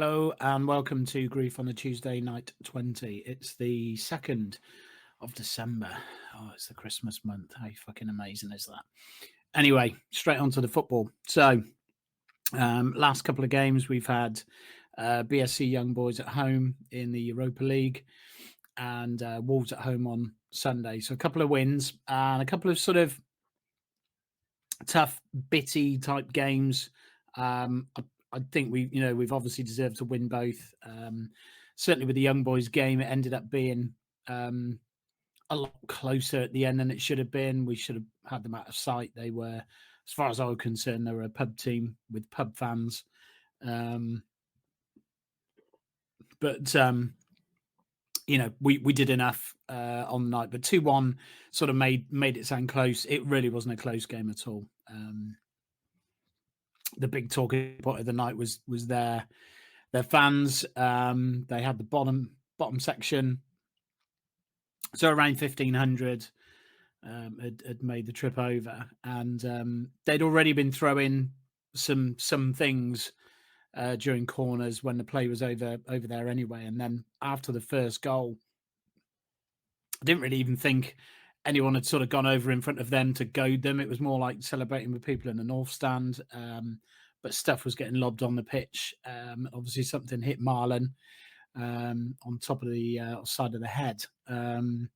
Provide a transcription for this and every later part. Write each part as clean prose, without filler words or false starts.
Hello and welcome to Grief on a Tuesday Night 20. It's the 2nd of December. Oh, it's the Christmas month. How fucking amazing is that? Anyway, straight on to the football. So, last couple of games we've had BSC Young Boys at home in the Europa League and Wolves at home on Sunday. So a couple of wins and a couple of sort of tough, bitty type games. I think we've obviously deserved to win both. Certainly with the Young Boys game, it ended up being a lot closer at the end than it should have been. We should have had them out of sight. They were, as far as I was concerned, they were a pub team with pub fans. But we did enough on the night. But 2-1 sort of made it sound close. It really wasn't a close game at all. The big talking point of the night was their fans. They had the bottom section, so around 1,500 had made the trip over, and they'd already been throwing some things during corners when the play was over there anyway. And then after the first goal, I didn't really even think anyone had sort of gone over in front of them to goad them. It was more like celebrating with people in the north stand. But stuff was getting lobbed on the pitch. Obviously, something hit Marlon on top of the side of the head. And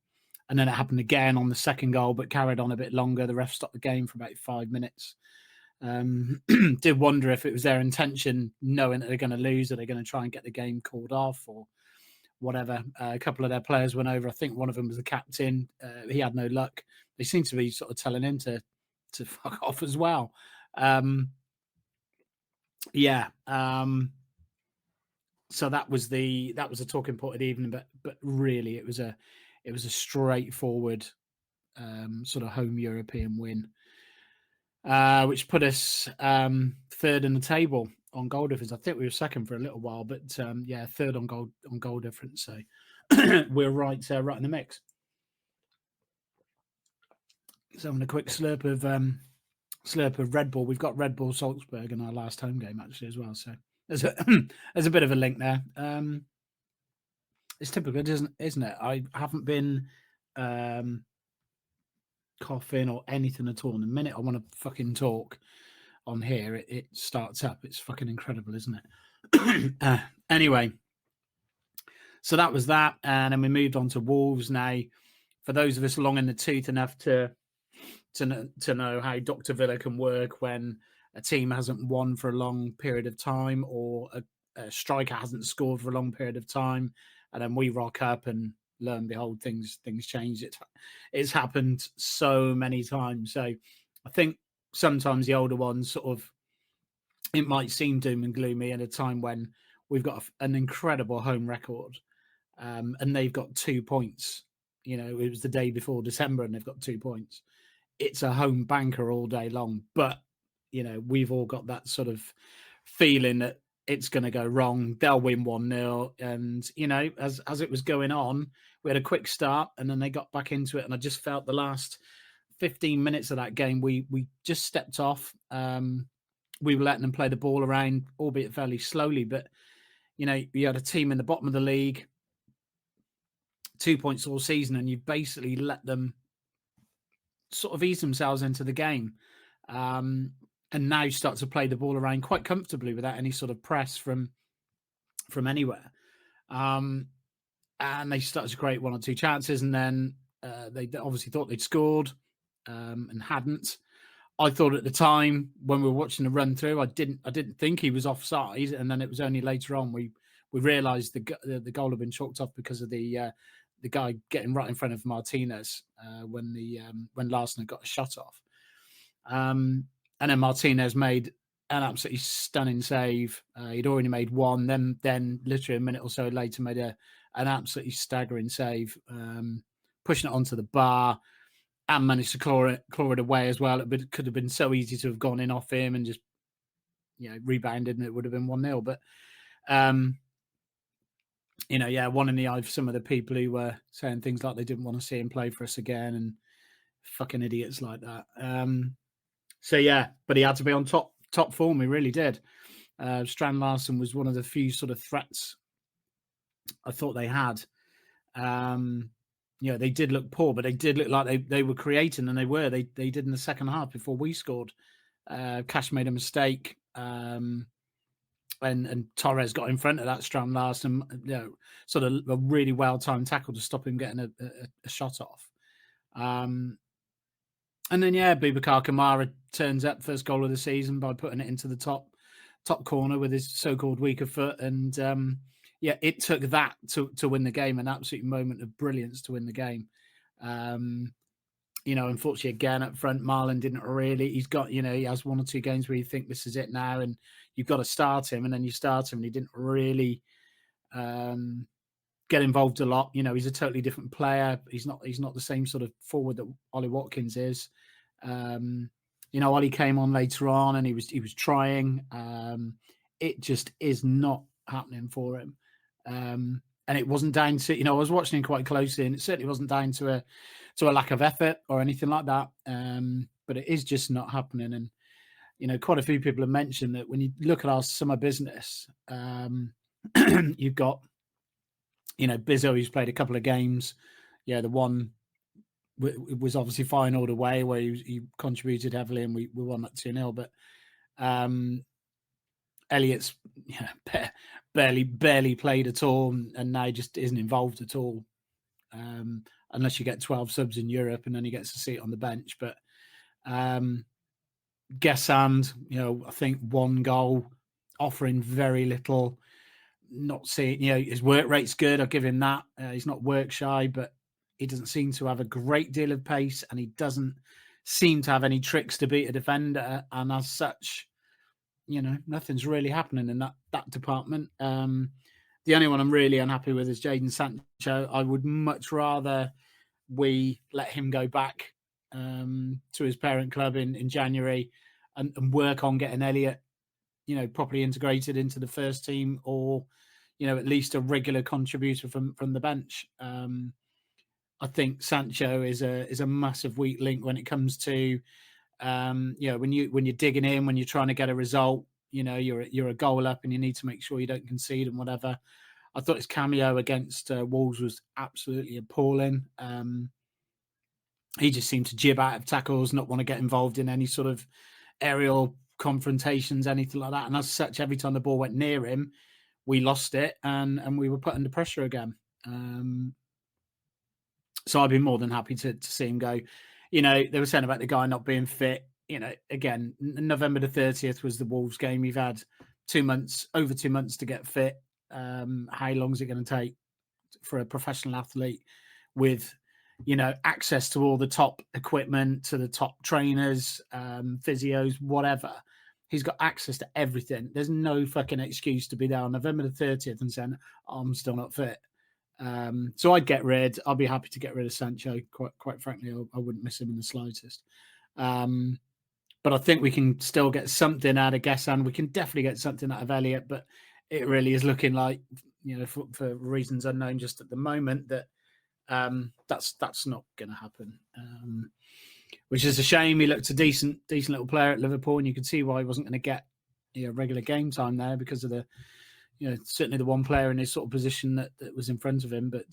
then it happened again on the second goal, but carried on a bit longer. The ref stopped the game for about 5 minutes. Did wonder if it was their intention, knowing that they're going to lose, are they going to try and get the game called off or whatever. A couple of their players went over. I think one of them was the captain. He had no luck. They seem to be sort of telling him to fuck off as well. So that was the talking point of the evening, but really it was a straightforward sort of home European win, which put us third in the table on goal difference. I think we were second for a little while, but third on goal difference. So we're right in the mix. So having a quick slurp of Red Bull. We've got Red Bull Salzburg in our last home game actually as well. So there's a bit of a link there. It's typical, isn't it? I haven't been coughing or anything at all. In the minute I want to fucking talk on here, it starts up. It's fucking incredible, isn't it? Anyway, so that was that, and then we moved on to Wolves. Now, for those of us long in the tooth enough to know how Dr. Villa can work when a team hasn't won for a long period of time, or a striker hasn't scored for a long period of time, and then we rock up and lo and behold, things change. It's happened so many times. So I think sometimes the older ones it might seem doom and gloomy at a time when we've got an incredible home record, and they've got 2 points. It was the day before December and they've got 2 points. It's a home banker all day long, but we've all got that sort of feeling that it's going to go wrong. They'll win 1-0, and as it was going on, we had a quick start, and then they got back into it. And I just felt the last 15 minutes of that game, we just stepped off. We were letting them play the ball around, albeit fairly slowly. But you had a team in the bottom of the league, 2 points all season, and you basically let them sort of ease themselves into the game, and now start to play the ball around quite comfortably without any sort of press from anywhere. And they started to create 1 or 2 chances, and then they obviously thought they'd scored and hadn't. I thought at the time when we were watching the run through, I didn't think he was offside, and then it was only later on we realised the goal had been chalked off because of the guy getting right in front of Martinez when Larson had got a shot off. And then Martinez made an absolutely stunning save. He'd already made one. Then literally a minute or so later made an absolutely staggering save, pushing it onto the bar, and managed to claw it away as well. It could have been so easy to have gone in off him and just rebounded, and it would have been 1-0. But one in the eye for some of the people who were saying things like they didn't want to see him play for us again, and fucking idiots like that. But he had to be on top form. He really did. Strand Larsen was one of the few sort of threats I thought they had. They did look poor, but they did look like they were creating, and they did in the second half before we scored. Cash made a mistake, and Torres got in front of that Strand Larsen, sort of a really well-timed tackle to stop him getting a shot off. And then, Boubacar Kamara turns up, first goal of the season, by putting it into the top corner with his so-called weaker foot. And, it took that to win the game, an absolute moment of brilliance to win the game. Unfortunately, again, up front, Marlon didn't really. He's got, he has one or two games where you think this is it now, and you've got to start him, and then you start him, and he didn't really get involved a lot. He's a totally different player. He's not the same sort of forward that Ollie Watkins is. Ollie came on later on, and he was trying. It just is not happening for him. And it wasn't down to, I was watching him quite closely, and it certainly wasn't down to a lack of effort or anything like that. But it is just not happening. And, quite a few people have mentioned that when you look at our summer business, you've got, Bizzo, who's played a couple of games. Yeah, the one was obviously fine all the way, where he contributed heavily, and we won that 2-0. But Elliott's barely played at all, and now just isn't involved at all, unless you get 12 subs in Europe, and then he gets a seat on the bench. But Guessand, I think one goal, offering very little. Not seeing, his work rate's good. I'll give him that. He's not work shy, but he doesn't seem to have a great deal of pace, and he doesn't seem to have any tricks to beat a defender. And as such, nothing's really happening in that department. The only one I'm really unhappy with is Jadon Sancho. I would much rather we let him go back to his parent club in January and work on getting Elliott, properly integrated into the first team, or, at least a regular contributor from the bench. I think Sancho is a massive weak link when it comes to, when you're digging in, when you're trying to get a result, you're a goal up and you need to make sure you don't concede and whatever. I thought his cameo against Wolves was absolutely appalling. He just seemed to jib out of tackles, not want to get involved in any sort of aerial confrontations, anything like that. And as such, every time the ball went near him, we lost it, and we were put under pressure again. So I'd be more than happy to see him go. They were saying about the guy not being fit. Again, November the 30th was the Wolves game. We've had over 2 months to get fit. How long is it going to take for a professional athlete with, access to all the top equipment, to the top trainers, physios, whatever? He's got access to everything. There's no fucking excuse to be there on November the 30th and saying, I'm still not fit. So I'd be happy to get rid of Sancho. Quite frankly, I wouldn't miss him in the slightest. But I think we can still get something out of Guessand. We can definitely get something out of Elliott, but it really is looking like, for reasons unknown just at the moment, that that's not going to happen. Which is a shame. He looked a decent little player at Liverpool, and you could see why he wasn't going to get regular game time there, because of the, certainly the one player in his sort of position that was in front of him. But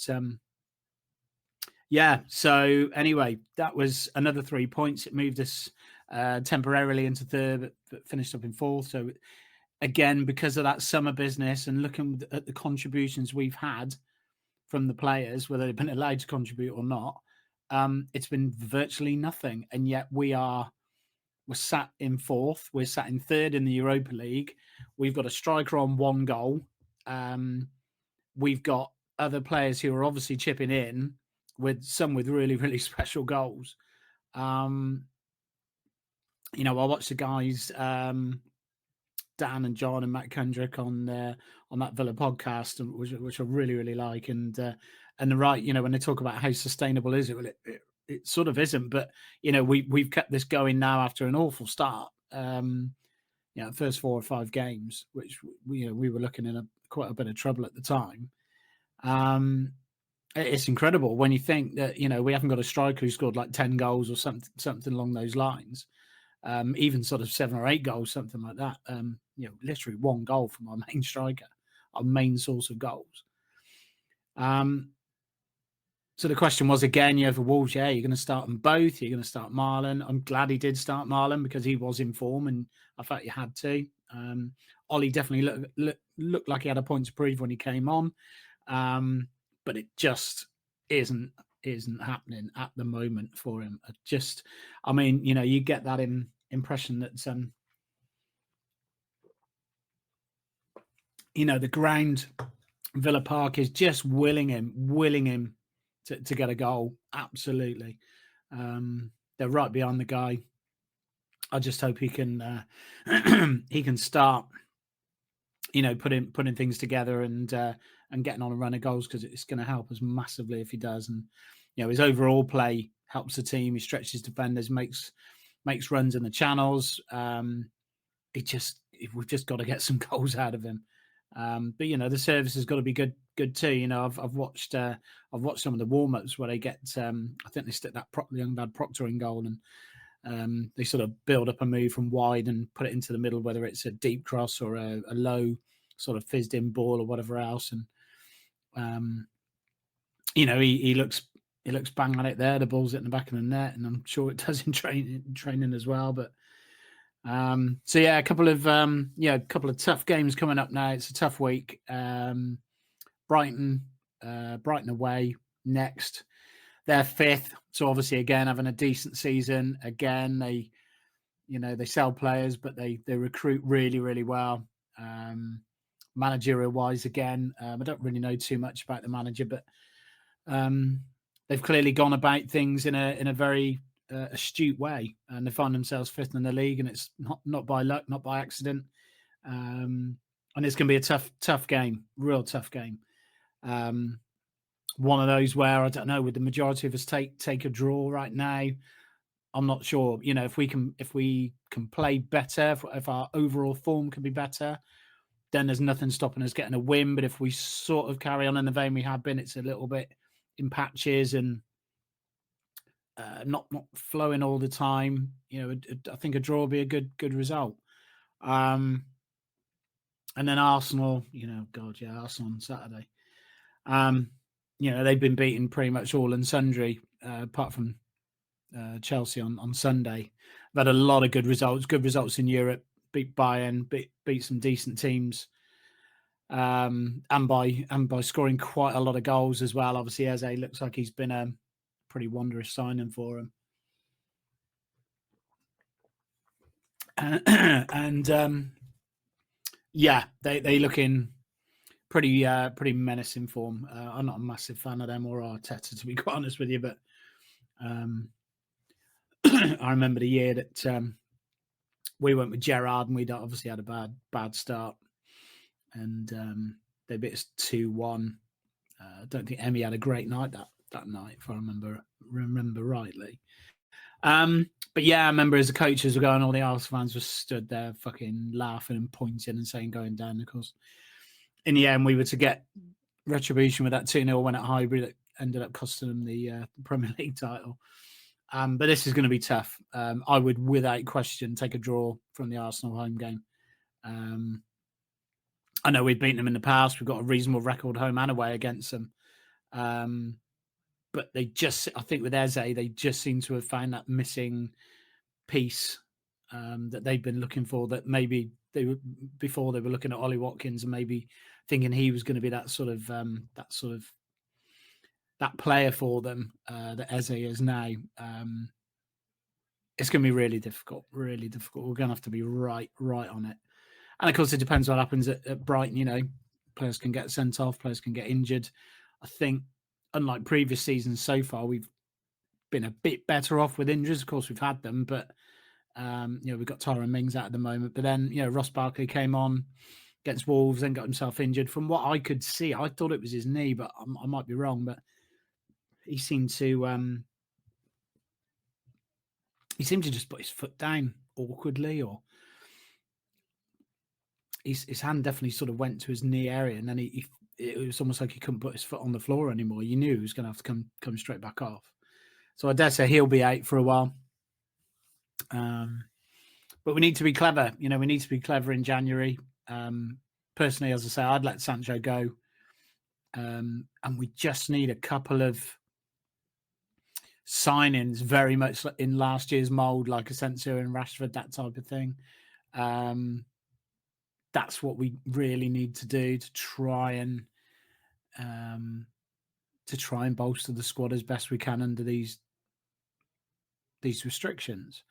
so anyway, that was another 3 points. It moved us temporarily into third, but finished up in fourth. So again, because of that summer business and looking at the contributions we've had from the players, whether they've been allowed to contribute or not, it's been virtually nothing. And yet we're sat in fourth. We're sat in third in the Europa League. We've got a striker on one goal. We've got other players who are obviously chipping in, with some with really, really special goals. I watched the guys, Dan and John and Matt Kendrick on that Villa podcast, which I really, really like. And they're right, when they talk about how sustainable is it, well, it sort of isn't. But we've kept this going now after an awful start. First 4 or 5 games, which we were looking in quite a bit of trouble at the time. It's incredible when you think that we haven't got a striker who scored like 10 goals or something along those lines. even sort of 7 or 8 goals, something like that. You know, literally 1 goal from our main striker, our main source of goals. So the question was again, you know, for Wolves, yeah, you're going to start them both. You're going to start Marlon. I'm glad he did start Marlon because he was in form, and I thought you had to. Ollie definitely looked like he had a point to prove when he came on, but it just isn't happening at the moment for him. I mean, you know, you get that impression that you know, the ground, Villa Park, is just willing him to get a goal. Absolutely. They're right behind the guy. I just hope he can he can start, you know, putting things together and getting on a run of goals, because it's going to help us massively if he does. And you know, his overall play helps the team. He stretches defenders, makes runs in the channels. We've just got to get some goals out of him. But you know, the service has got to be good too. You know, I've watched some of the warm ups where they get I think they stick that young lad Proctor in goal, and they sort of build up a move from wide and put it into the middle, whether it's a deep cross or a low sort of fizzed in ball or whatever else. And you know, he looks bang on it there. The ball's in the back of the net, and I'm sure it does in training as well. But so yeah, a couple of tough games coming up now. It's a tough week. Brighton away next. They're 5th, so obviously again having a decent season. Again, they sell players, but they recruit really, really well. Managerial wise, again, I don't really know too much about the manager, but they've clearly gone about things in a very astute way, and they find themselves 5th in the league, and it's not by luck, not by accident. And it's going to be a tough game, real tough game. One of those where I don't know, would the majority of us take a draw right now? I'm not sure. You know, if we can play better, if our overall form can be better, then there's nothing stopping us getting a win. But if we sort of carry on in the vein we have been, it's a little bit in patches and not flowing all the time. You know, I think a draw would be a good result. And then Arsenal, you know, God, yeah, Arsenal on Saturday. You know, they've been beaten pretty much all and sundry, apart from Chelsea on Sunday. They've had a lot of good results in Europe. Beat Bayern, beat some decent teams, and by scoring quite a lot of goals as well. Obviously, Eze looks like he's been a pretty wondrous signing for him. And yeah, they look in pretty menacing form. I'm not a massive fan of them or Arteta, to be quite honest with you, but I remember the year that we went with Gerrard, and we'd obviously had a bad start, and they beat us 2-1. I don't think Emmy had a great night that night, if I remember rightly. But yeah, I remember as the coaches were going, all the Arsenal fans were stood there fucking laughing and pointing and saying going down. Of course, in the end, we were to get retribution with that 2-0 win at Highbury that ended up costing them the Premier League title. But this is going to be tough. I would, without question, take a draw from the Arsenal home game. I know we've beaten them in the past. We've got a reasonable record home and away against them. But I think with Eze, they just seem to have found that missing piece that they've been looking for, that maybe they were looking at Ollie Watkins and maybe thinking he was going to be that player for them that Eze is now. It's going to be really difficult. We're going to have to be right on it. And of course, it depends what happens at Brighton. You know, players can get sent off, players can get injured. I think, unlike previous seasons so far, we've been a bit better off with injuries. Of course, we've had them, but you know, we've got Tyrone Mings out at the moment. But then, you know, Ross Barkley came on against Wolves, then got himself injured. From what I could see, I thought it was his knee, but I might be wrong. But he seemed to just put his foot down awkwardly, or his hand definitely sort of went to his knee area, and then it was almost like he couldn't put his foot on the floor anymore. You knew he was going to have to come straight back off. So I dare say he'll be out for a while. But we need to be clever. You know, we need to be clever in January. Personally, as I say, I'd let Sancho go. And we just need a couple of signings very much in last year's mould, like Asensio and Rashford, that type of thing. That's what we really need to do to try and bolster the squad as best we can under these restrictions.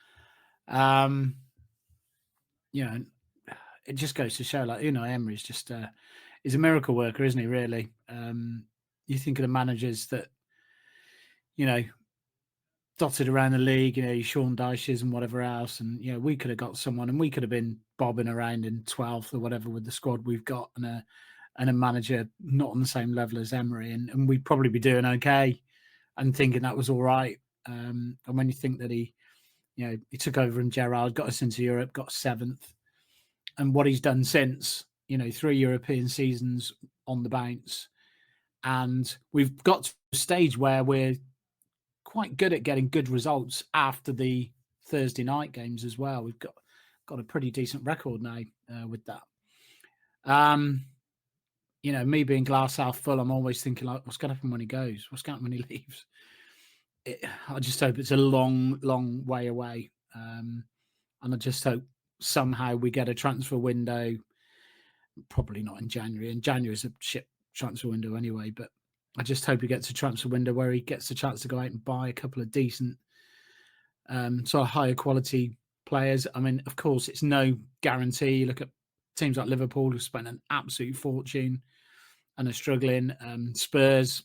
You know, it just goes to show, like, you know, Emery's just he's a miracle worker, isn't he? Really. You think of the managers that, you know, dotted around the league, you know, Sean Dyches and whatever else, and you know, we could have got someone, and we could have been bobbing around in 12th or whatever with the squad we've got, and a manager not on the same level as Emery, and we'd probably be doing okay, and thinking that was all right. And when you think that he took over from Gerrard, got us into Europe, got 7th, and what he's done since, you know, 3 European seasons on the bounce, and we've got to a stage where we're quite good at getting good results after the Thursday night games as well. We've got a pretty decent record now with that. You know, me being glass half full, I'm always thinking, like, what's going to happen when he goes? What's going to happen when he leaves? I just hope it's a long, long way away. And I just hope somehow we get a transfer window, probably not in January. And January is a shit transfer window anyway, but I just hope he gets a transfer window where he gets a chance to go out and buy a couple of decent, sort of higher quality players. I mean, of course, it's no guarantee. You look at teams like Liverpool who've spent an absolute fortune and are struggling. Spurs,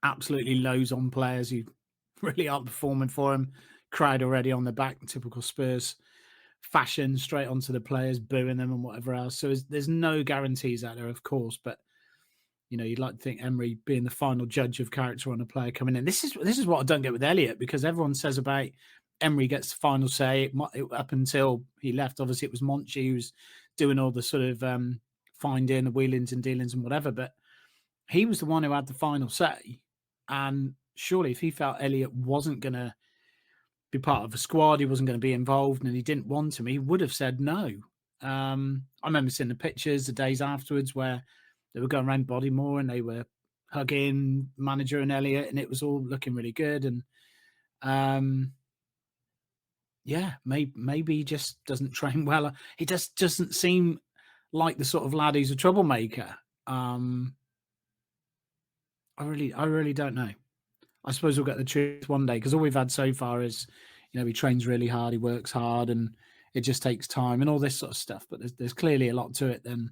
absolutely loads on players who really aren't performing for him. Crowd already on the back, typical Spurs fashion, straight onto the players, booing them and whatever else. So there's no guarantees out there, of course, but you know, you'd like to think Emery being the final judge of character on a player coming in. This is what I don't get with Elliott, because everyone says about Emery gets the final say. Up until he left, obviously it was Monchi who was doing all the sort of finding the wheelings and dealings and whatever, but he was the one who had the final say. And surely if he felt Elliott wasn't going to be part of a squad, he wasn't going to be involved, and he didn't want him, he would have said no. I remember seeing the pictures the days afterwards where they were going around Bodymore and they were hugging manager and Elliott, and it was all looking really good. And yeah, maybe he just doesn't train well. He just doesn't seem like the sort of lad who's a troublemaker. I really don't know. I suppose we'll get the truth one day, because all we've had so far is, you know, he trains really hard, he works hard, and it just takes time and all this sort of stuff. But there's clearly a lot to it then.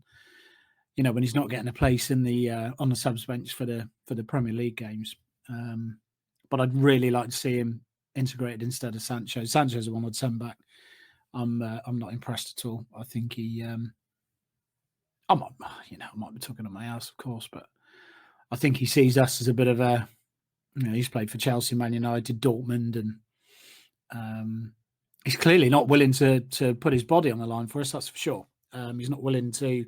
You know, when he's not getting a place in the on the subs bench for the Premier League games. But I'd really like to see him integrated instead of Sancho. Sancho's the one I'd send back. I'm not impressed at all. I think he, I might be talking on my ass, of course, but I think he sees us as a bit of a, you know, he's played for Chelsea, Man United, Dortmund, and he's clearly not willing to put his body on the line for us. That's for sure. He's not willing to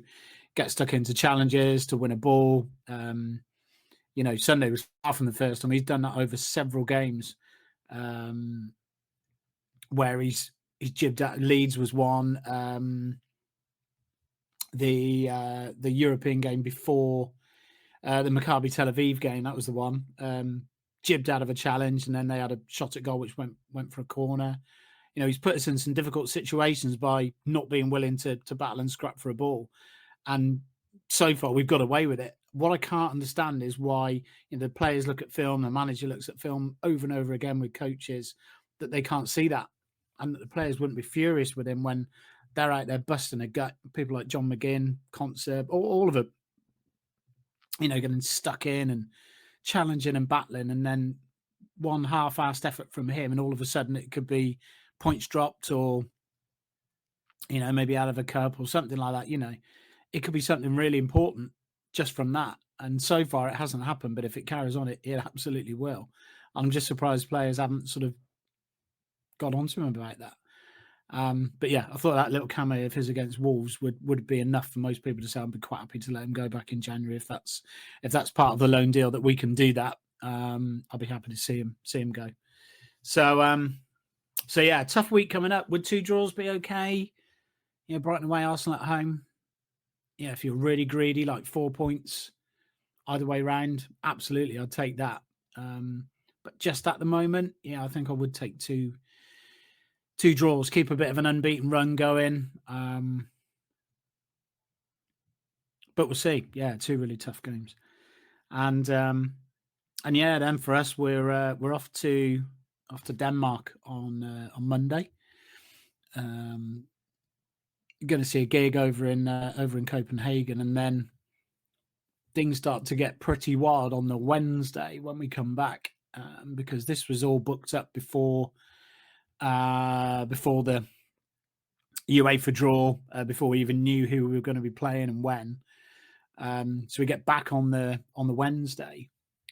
get stuck into challenges to win a ball. You know, Sunday was far from the first time. He's done that over several games, where he's jibbed at. Leeds was one. The European game before the Maccabi Tel Aviv game, that was the one. Jibbed out of a challenge, and then they had a shot at goal which went for a corner. You know, he's put us in some difficult situations by not being willing to battle and scrap for a ball. And so far, we've got away with it. What I can't understand is why, you know, the players look at film, the manager looks at film over and over again with coaches, that they can't see that, and that the players wouldn't be furious with him when they're out there busting a gut. People like John McGinn, Concert, all of it, you know, getting stuck in and challenging and battling, and then one half-assed effort from him, and all of a sudden it could be points dropped, or, you know, maybe out of a cup or something like that. You know, it could be something really important just from that. And so far it hasn't happened, but if it carries on, it absolutely will. I'm just surprised players haven't sort of got onto him about that. But yeah, I thought that little cameo of his against Wolves would be enough for most people to say I'd be quite happy to let him go back in January if that's part of the loan deal, that we can do that. I'll be happy to see him go. So So yeah, tough week coming up. Would 2 draws be okay? You know, Brighton away, Arsenal at home. Yeah, if you're really greedy, like 4 points either way round, absolutely, I'd take that. But just at the moment, yeah, I think I would take two draws, keep a bit of an unbeaten run going. But we'll see. Yeah, 2 really tough games, and yeah, then for us, we're off to Denmark on Monday. Going to see a gig over in Copenhagen, and then things start to get pretty wild on the Wednesday when we come back, because this was all booked up before the UEFA draw, before we even knew who we were going to be playing and when. So we get back on the Wednesday,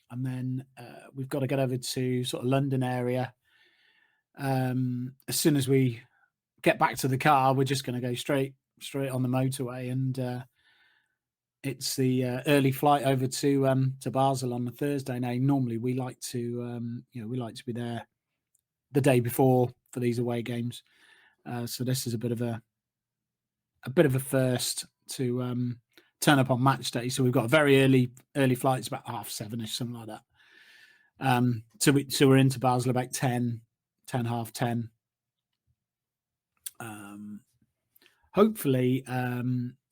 and then we've got to get over to sort of London area. As soon as we get back to the car, we're just going to go straight on the motorway, and it's the early flight over to Basel on the Thursday. Now, normally we like to be there the day before for these away games. So this is a bit of a first to turn up on match day. So we've got a very early flight. It's about 7:30ish, something like that. So we're into Basel about 10, 10:30. Hopefully,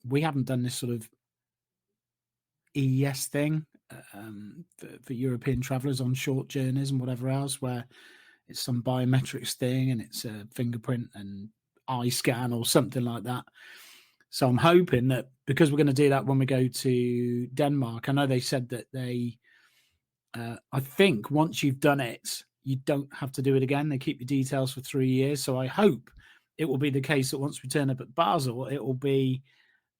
we haven't done this sort of EES thing for European travellers on short journeys and whatever else, where it's some biometrics thing and it's a fingerprint and eye scan or something like that. So I'm hoping that, because we're going to do that when we go to Denmark. I know they said that they, I think once you've done it, you don't have to do it again. They keep your details for 3 years. So I hope it will be the case that once we turn up at Basel, it will be,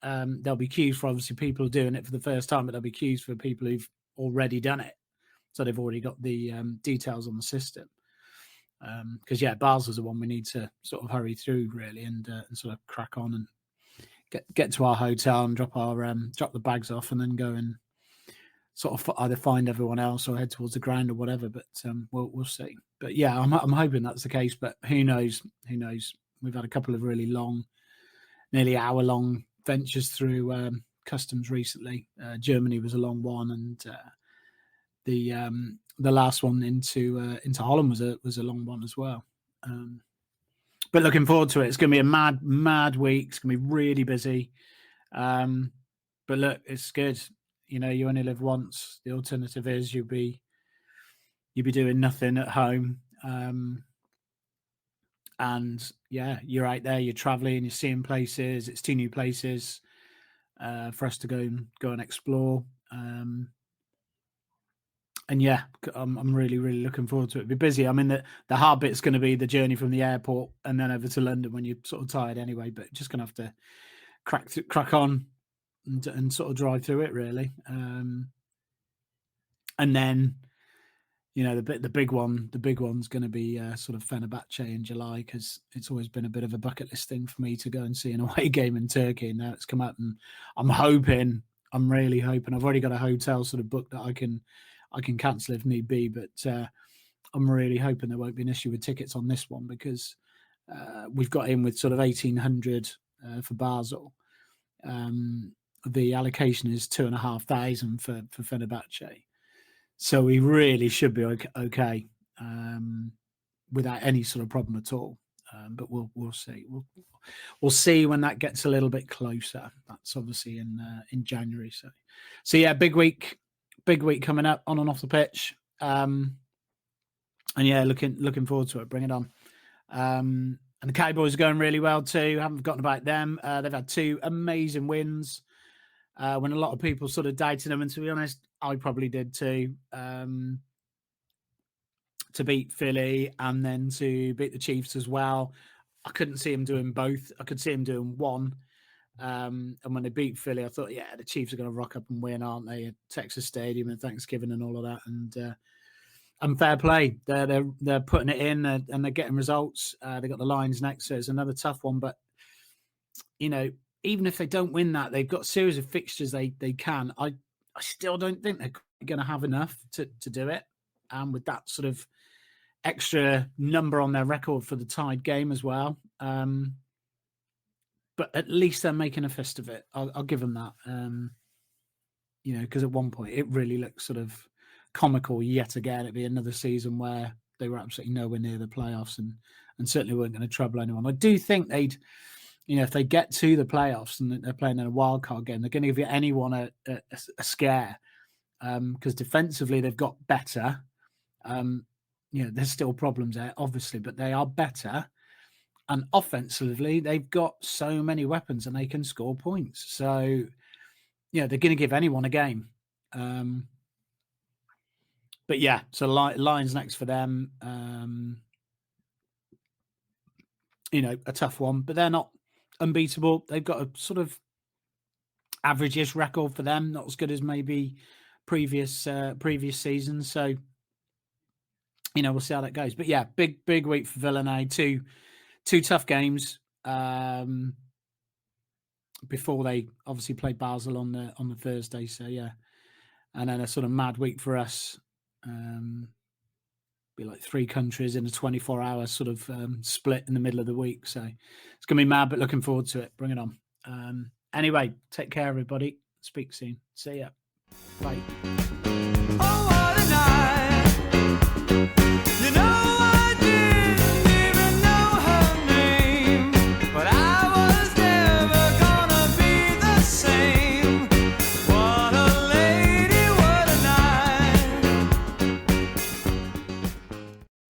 there'll be queues for obviously people doing it for the first time, but there'll be queues for people who've already done it. So they've already got the details on the system. Because Basel's the one we need to sort of hurry through really, and sort of crack on and get to our hotel and drop the bags off, and then go and sort of either find everyone else or head towards the ground or whatever. But we'll see. But yeah, I'm hoping that's the case. But who knows? We've had a couple of really long, nearly hour-long ventures through customs recently. Germany was a long one, and the last one into Holland was a long one as well. But looking forward to it. It's going to be a mad week. It's going to be really busy. But look, it's good. You know, you only live once. The alternative is you'll be doing nothing at home. And yeah, you're out there, you're traveling, you're seeing places. It's 2 new places for us to go and explore. And yeah, I'm really looking forward to it. It'll be busy. I mean, the hard bit's going to be the journey from the airport and then over to London when you're sort of tired anyway. But just going to have to crack on and sort of drive through it really. And then, you know, the big one's going to be sort of Fenerbahce in July, because it's always been a bit of a bucket list thing for me to go and see an away game in Turkey. And now it's come up, and I'm really hoping. I've already got a hotel sort of booked that I can cancel if need be, but I'm really hoping there won't be an issue with tickets on this one, because we've got in with sort of 1,800 for Basel. The allocation is 2,500 for Fenerbahce. So we really should be okay without any sort of problem at all. But we'll see. We'll see when that gets a little bit closer. That's obviously in January. So yeah, big week coming up on and off the pitch. And yeah, looking forward to it. Bring it on. And the COWBOYS are going really well too. Haven't forgotten about them. They've had 2 amazing wins. When a lot of people sort of doubted them, and to be honest, I probably did too. To beat Philly and then to beat the Chiefs as well. I couldn't see him doing both. I could see him doing one. And when they beat Philly, I thought, yeah, the Chiefs are going to rock up and win, aren't they? At Texas Stadium and Thanksgiving and all of that. And fair play. They're putting it in and they're getting results. They got the Lions next, so it's another tough one. But, you know, even if they don't win that, they've got a series of fixtures they can. I still don't think they're going to have enough to do it. And with that sort of extra number on their record for the tied game as well. But at least they're making a fist of it. I'll give them that. You know, because at one point it really looked sort of comical yet again. It'd be another season where they were absolutely nowhere near the playoffs and certainly weren't going to trouble anyone. I do think they'd, you know, if they get to the playoffs and they're playing in a wild card game, they're going to give anyone a scare, because defensively they've got better. You know, there's still problems there, obviously, but they are better. And offensively, they've got so many weapons and they can score points. So, you know, they're going to give anyone a game. But yeah, so Lions next for them. You know, a tough one, but they're not unbeatable. They've got a sort of average-ish record for them, not as good as maybe previous seasons. So, you know, we'll see how that goes. But yeah, big week for Villa. Two tough games before they obviously play Basel on the Thursday. So yeah, and then a sort of mad week for us. Be like 3 countries in a 24-hour sort of split in the middle of the week. So it's going to be mad, but looking forward to it. Bring it on. Anyway, take care, everybody. Speak soon. See ya. Bye.